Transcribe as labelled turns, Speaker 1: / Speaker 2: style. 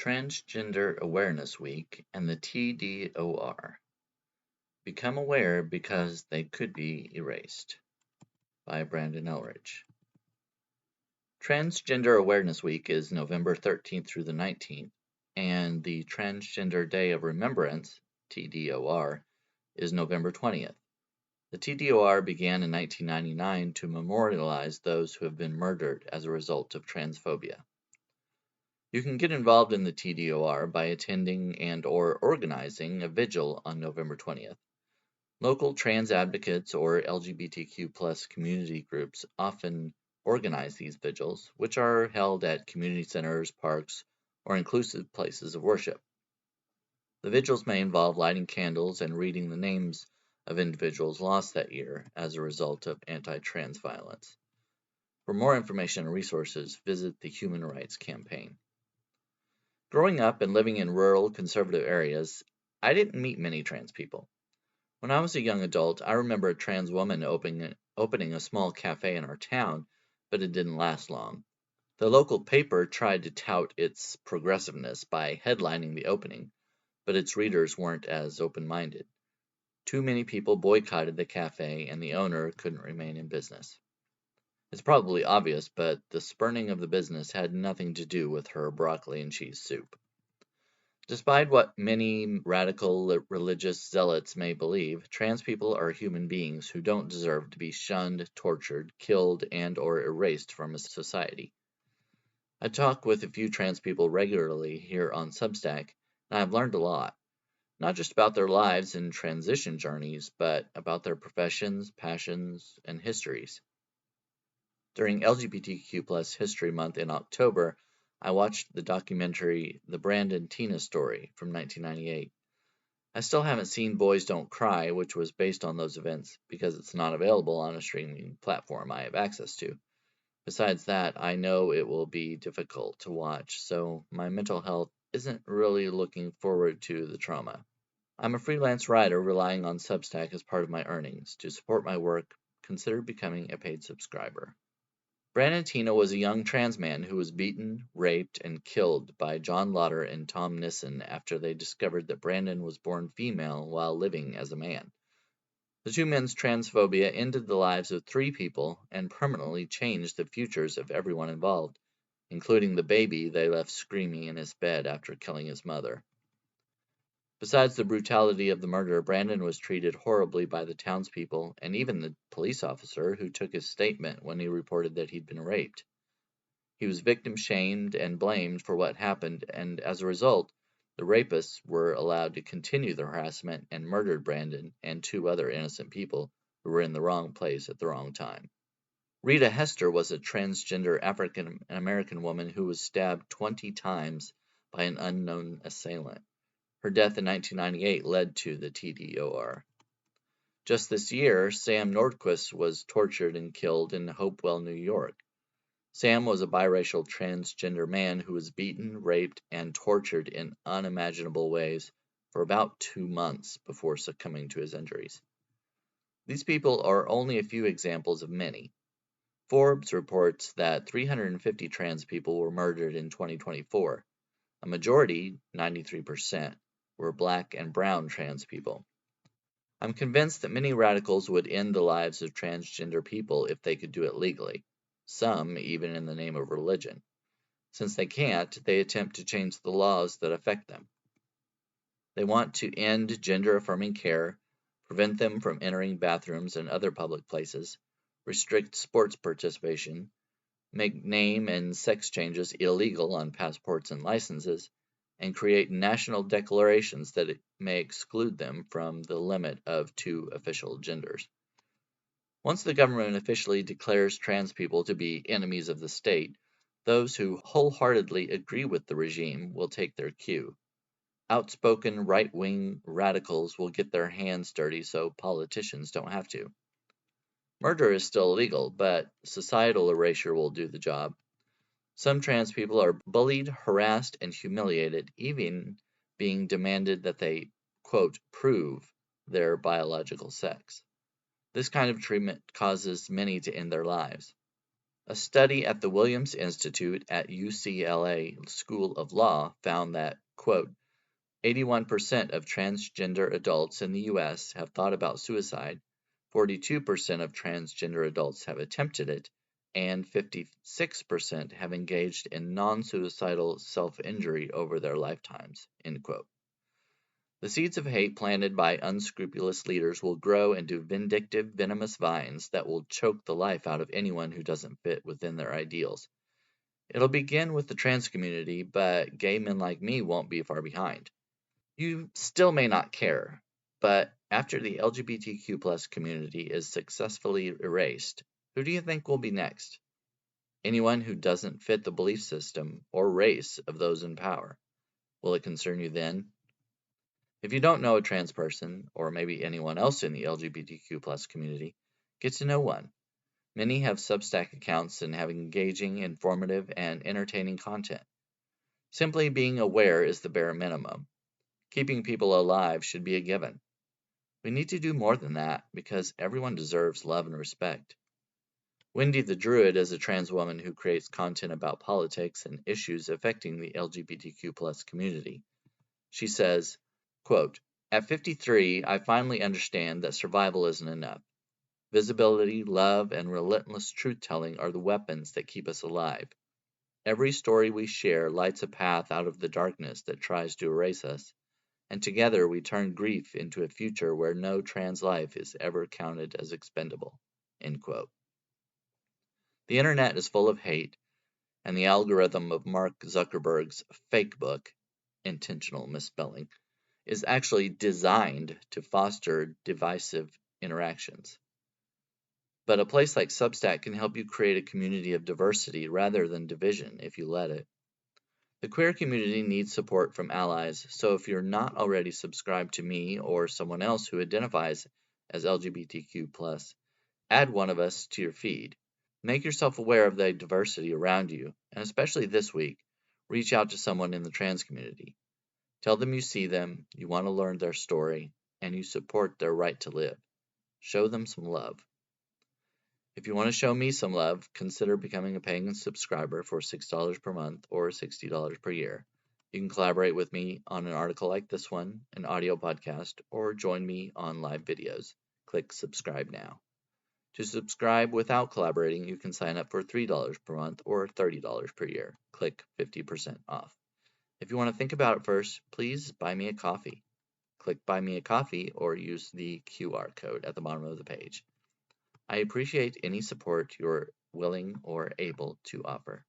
Speaker 1: Transgender Awareness Week and the TDoR. Become aware because they could be erased. By Brandon Elridge. Transgender Awareness Week is November 13th through the 19th, and the Transgender Day of Remembrance, TDoR, is November 20th. The TDoR began in 1999 to memorialize those who have been murdered as a result of transphobia. You can get involved in the TDoR by attending and/or organizing a vigil on November 20th. Local trans advocates or LGBTQ+ community groups often organize these vigils, which are held at community centers, parks, or inclusive places of worship. The vigils may involve lighting candles and reading the names of individuals lost that year as a result of anti-trans violence. For more information and resources, visit the Human Rights Campaign. Growing up and living in rural, conservative areas, I didn't meet many trans people. When I was a young adult, I remember a trans woman opening a small cafe in our town, but it didn't last long. The local paper tried to tout its progressiveness by headlining the opening, but its readers weren't as open-minded. Too many people boycotted the cafe, and the owner couldn't remain in business. It's probably obvious, but the spurning of the business had nothing to do with her broccoli and cheese soup. Despite what many radical religious zealots may believe, trans people are human beings who don't deserve to be shunned, tortured, killed, and/or erased from a society. I talk with a few trans people regularly here on Substack, and I've learned a lot. Not just about their lives and transition journeys, but about their professions, passions, and histories. During LGBTQ+ History Month in October, I watched the documentary The Brandon Tina Story from 1998. I still haven't seen Boys Don't Cry, which was based on those events, because it's not available on a streaming platform I have access to. Besides that, I know it will be difficult to watch, so my mental health isn't really looking forward to the trauma. I'm a freelance writer relying on Substack as part of my earnings. To support my work, consider becoming a paid subscriber. Brandon Tina was a young trans man who was beaten, raped, and killed by John Lauder and Tom Nissen after they discovered that Brandon was born female while living as a man. The two men's transphobia ended the lives of 3 people and permanently changed the futures of everyone involved, including the baby they left screaming in his bed after killing his mother. Besides the brutality of the murder, Brandon was treated horribly by the townspeople and even the police officer who took his statement when he reported that he'd been raped. He was victim-shamed and blamed for what happened, and as a result, the rapists were allowed to continue the harassment and murdered Brandon and 2 other innocent people who were in the wrong place at the wrong time. Rita Hester was a transgender African-American woman who was stabbed 20 times by an unknown assailant. Her death in 1998 led to the TDoR. Just this year, Sam Nordquist was tortured and killed in Hopewell, New York. Sam was a biracial transgender man who was beaten, raped, and tortured in unimaginable ways for about 2 months before succumbing to his injuries. These people are only a few examples of many. Forbes reports that 350 trans people were murdered in 2024. A majority, 93%, were Black and brown trans people. I'm convinced that many radicals would end the lives of transgender people if they could do it legally, some even in the name of religion. Since they can't, they attempt to change the laws that affect them. They want to end gender-affirming care, prevent them from entering bathrooms and other public places, restrict sports participation, make name and sex changes illegal on passports and licenses, and create national declarations that may exclude them from the limit of 2 official genders. Once the government officially declares trans people to be enemies of the state, those who wholeheartedly agree with the regime will take their cue. Outspoken right-wing radicals will get their hands dirty so politicians don't have to. Murder is still illegal, but societal erasure will do the job. Some trans people are bullied, harassed, and humiliated, even being demanded that they, quote, prove their biological sex. This kind of treatment causes many to end their lives. A study at the Williams Institute at UCLA School of Law found that, quote, 81% of transgender adults in the U.S. have thought about suicide, 42% of transgender adults have attempted it, and 56% have engaged in non-suicidal self-injury over their lifetimes, end quote. The seeds of hate planted by unscrupulous leaders will grow into vindictive, venomous vines that will choke the life out of anyone who doesn't fit within their ideals. It'll begin with the trans community, but gay men like me won't be far behind. You still may not care, but after the LGBTQ plus community is successfully erased, who do you think will be next? Anyone who doesn't fit the belief system or race of those in power. Will it concern you then? If you don't know a trans person, or maybe anyone else in the LGBTQ plus community, get to know one. Many have Substack accounts and have engaging, informative, and entertaining content. Simply being aware is the bare minimum. Keeping people alive should be a given. We need to do more than that because everyone deserves love and respect. Wendy the Druid is a trans woman who creates content about politics and issues affecting the LGBTQ plus community. She says, quote, at 53, I finally understand that survival isn't enough. Visibility, love, and relentless truth-telling are the weapons that keep us alive. Every story we share lights a path out of the darkness that tries to erase us, and together we turn grief into a future where no trans life is ever counted as expendable, end quote. The internet is full of hate, and the algorithm of Mark Zuckerberg's fake book, intentional misspelling, is actually designed to foster divisive interactions. But a place like Substack can help you create a community of diversity rather than division if you let it. The queer community needs support from allies, so if you're not already subscribed to me or someone else who identifies as LGBTQ+, add one of us to your feed. Make yourself aware of the diversity around you, and especially this week, reach out to someone in the trans community. Tell them you see them, you want to learn their story, and you support their right to live. Show them some love. If you want to show me some love, consider becoming a paying subscriber for $6 per month or $60 per year. You can collaborate with me on an article like this one, an audio podcast, or join me on live videos. Click subscribe now. To subscribe without collaborating, you can sign up for $3 per month or $30 per year. Click 50% off. If you want to think about it first, please buy me a coffee. Click buy me a coffee or use the QR code at the bottom of the page. I appreciate any support you're willing or able to offer.